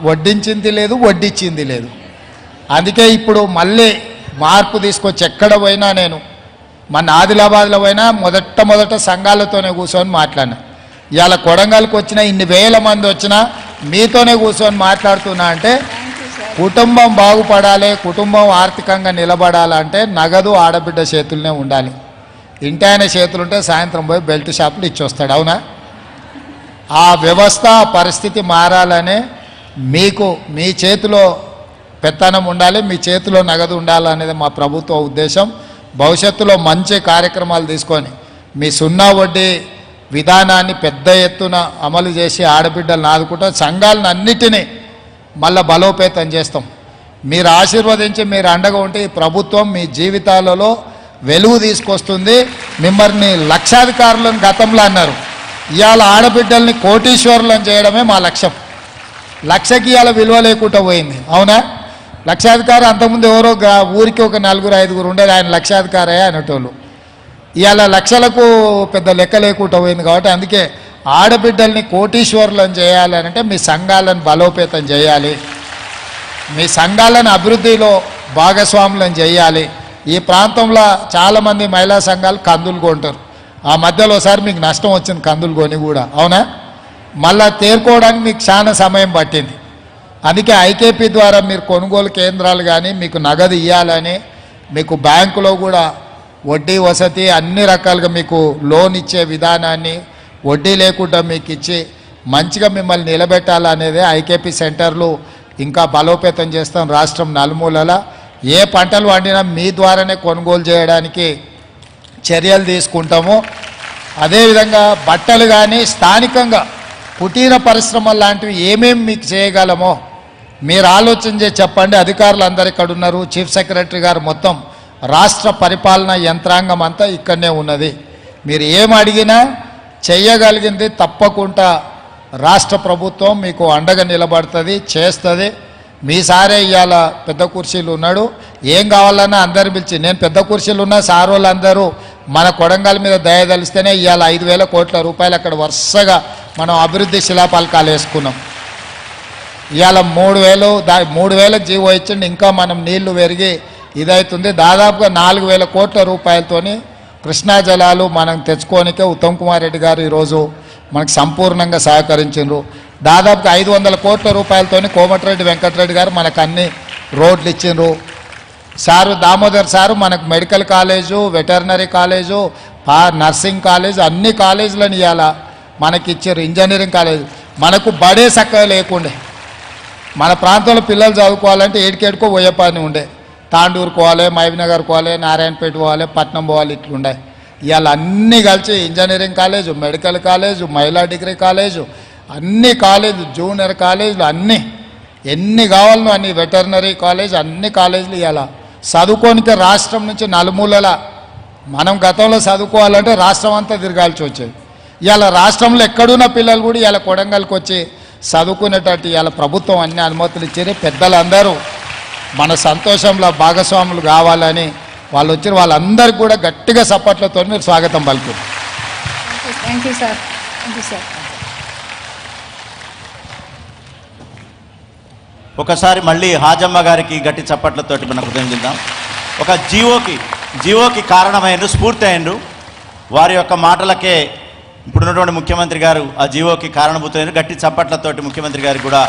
వడ్డించింది లేదు, వడ్డించింది లేదు. అందుకే ఇప్పుడు మళ్ళీ మార్పు తీసుకొచ్చి ఎక్కడ పోయినా నేను మన ఆదిలాబాద్లో పోయినా మొదట సంఘాలతోనే కూర్చొని మాట్లాడినా. ఇవాళ కొడంగల్కి వచ్చిన ఇన్ని వేల మంది వచ్చినా మీతోనే కూర్చొని మాట్లాడుతున్నా అంటే కుటుంబం బాగుపడాలి, కుటుంబం ఆర్థికంగా నిలబడాలంటే నగదు ఆడబిడ్డ చేతుల్నే ఉండాలి. ఇంటి ఆయన చేతులుంటే సాయంత్రం పోయి బెల్ట్ షాపులు ఇచ్చొస్తాడు. అవునా? ఆ వ్యవస్థ పరిస్థితి మారాలనే మీకు మీ చేతిలో పెత్తనం ఉండాలి, మీ చేతిలో నగదు ఉండాలనేది మా ప్రభుత్వ ఉద్దేశం. భవిష్యత్తులో మంచి కార్యక్రమాలు తీసుకొని మీ సున్నా వడ్డీ విధానాన్ని పెద్ద ఎత్తున అమలు చేసి ఆడబిడ్డలను ఆదుకుంటాం. సంఘాలను అన్నిటినీ మళ్ళీ బలోపేతం చేస్తాం. మీరు ఆశీర్వదించి మీరు అండగా ఉంటే ఈ ప్రభుత్వం మీ జీవితాలలో వెలుగు తీసుకొస్తుంది. మిమ్మల్ని లక్షాధికారులను గతంలో అన్నారు, ఇవాళ ఆడబిడ్డల్ని కోటీశ్వరులను చేయడమే మా లక్ష్యం. లక్షకి ఇవాళ విలువ లేకుండా పోయింది. అవునా? లక్షాధికారి అంతకుముందు ఎవరో ఊరికి ఒక 4-5 ఉండేది, ఆయన లక్షాధికారే అనేటోళ్ళు. ఇవాళ లక్షలకు పెద్ద లెక్క లేకుండా పోయింది. కాబట్టి అందుకే ఆడబిడ్డల్ని కోటీశ్వరులను చేయాలంటే మీ సంఘాలను బలోపేతం చేయాలి, మీ సంఘాలను అభివృద్ధిలో భాగస్వాములను చేయాలి. ఈ ప్రాంతంలో చాలామంది మహిళా సంఘాలు కందులు కొంటారు. ఆ మధ్యలో ఒకసారి మీకు నష్టం వచ్చింది కందులు కొని కూడా. అవునా? మళ్ళా తేరుకోవడానికి మీకు చాలా సమయం పట్టింది. అందుకే ఐకేపీ ద్వారా మీరు కొనుగోలు కేంద్రాలు కానీ మీకు నగదు ఇవ్వాలని, మీకు బ్యాంకులో కూడా వడ్డీ వసతి అన్ని రకాలుగా మీకు లోన్ ఇచ్చే విధానాన్ని వడ్డీ లేకుండా మీకు ఇచ్చి మంచిగా మిమ్మల్ని నిలబెట్టాలనేదే ఐకేపీ సెంటర్లు ఇంకా బలోపేతం చేస్తాం. రాష్ట్రం నలుమూలల ఏ పంటలు వండినా మీ ద్వారానే కొనుగోలు చేయడానికి చర్యలు తీసుకుంటాము. అదేవిధంగా బట్టలు కానీ స్థానికంగా కుటీర పరిశ్రమలు లాంటివి ఏమేమి మీకు చేయగలమో మీరు ఆలోచన చేసి చెప్పండి. అధికారులు అందరు ఇక్కడ ఉన్నారు, చీఫ్ సెక్రటరీ గారు, మొత్తం రాష్ట్ర పరిపాలన యంత్రాంగం అంతా ఇక్కడనే ఉన్నది. మీరు ఏం అడిగినా చెయ్యగలిగింది తప్పకుండా రాష్ట్ర ప్రభుత్వం మీకు అండగా నిలబడుతుంది, చేస్తుంది. మీ సారే ఇవాళ పెద్ద కుర్చీలు ఉన్నాడు, ఏం కావాలన్నా అందరు పిలిచి, నేను పెద్ద కుర్చీలు ఉన్నా సార్ వాళ్ళందరూ మన కొడంగల్ మీద దయదలిస్తేనే ఇవాళ 5,000 కోట్ల రూపాయలు అక్కడ వరుసగా మనం అభివృద్ధి శిలాఫలకాలు వేసుకున్నాం. ఇవాళ 3,000 జీవో ఇచ్చిండి, ఇంకా మనం నీళ్లు పెరిగి ఇదవుతుంది. దాదాపుగా 4,000 కోట్ల రూపాయలతోని కృష్ణా జలాలు మనం తెచ్చుకోనికే ఉత్తమ్ కుమార్ రెడ్డి గారు ఈరోజు మనకు సంపూర్ణంగా సహకరించారు. దాదాపుగా 500 కోట్ల రూపాయలతోని కోమటిరెడ్డి వెంకటరెడ్డి గారు మనకు అన్ని రోడ్లు ఇచ్చిండ్రు. సారు దామోదర్ సారు మనకు medical college, veterinary college, nursing college, అన్ని కాలేజీలను ఇవాళ మనకి ఇచ్చారు. ఇంజనీరింగ్ కాలేజ్ మనకు బడే చక్కగా లేకుండే, మన ప్రాంతంలో పిల్లలు చదువుకోవాలంటే ఏడికేడుకో పోయే పని ఉండే. తాండూరు పోవాలి, మహబూబ్నగర్ పోవాలి, నారాయణపేట పోవాలి, పట్నం పోవాలి, ఇట్లుండే. ఇవాళ అన్నీ కలిసి ఇంజనీరింగ్ కాలేజు, మెడికల్ కాలేజు, మహిళా డిగ్రీ కాలేజు, అన్ని కాలేజు, జూనియర్ కాలేజీలు అన్నీ ఎన్ని కావాలనో అన్ని, వెటర్నరీ కాలేజ్, అన్ని కాలేజీలు ఇవాళ చదువుకోనికే రాష్ట్రం నుంచి నలుమూలల. మనం గతంలో చదువుకోవాలంటే రాష్ట్రం అంతా తిరగాల్సి వచ్చేది. ఇవాళ రాష్ట్రంలో ఎక్కడున్న పిల్లలు కూడా ఇవాళ కొడంగల్కి వచ్చి చదువుకునేటట్టు ఇవాళ ప్రభుత్వం అన్ని అనుమతులు ఇచ్చారు. పెద్దలందరూ మన సంతోషంలో భాగస్వాములు కావాలని వాళ్ళు వచ్చి వాళ్ళందరికీ కూడా గట్టిగా సపోర్ట్లతో మీరు స్వాగతం పలుకుతారు. Thank you sir. Thank you sir. ఒకసారి మళ్ళీ హాజమ్మ గారికి గట్టి చప్పట్లతోటి మనం కృతజ్ఞిద్దాం. ఒక జీవోకి కారణమైన స్ఫూర్తి అయినరు వారి యొక్క మాటలకే ఇప్పుడున్నటువంటి ముఖ్యమంత్రి గారు ఆ జీవోకి కారణభూతమైన గట్టి చప్పట్లతోటి ముఖ్యమంత్రి గారికి కూడా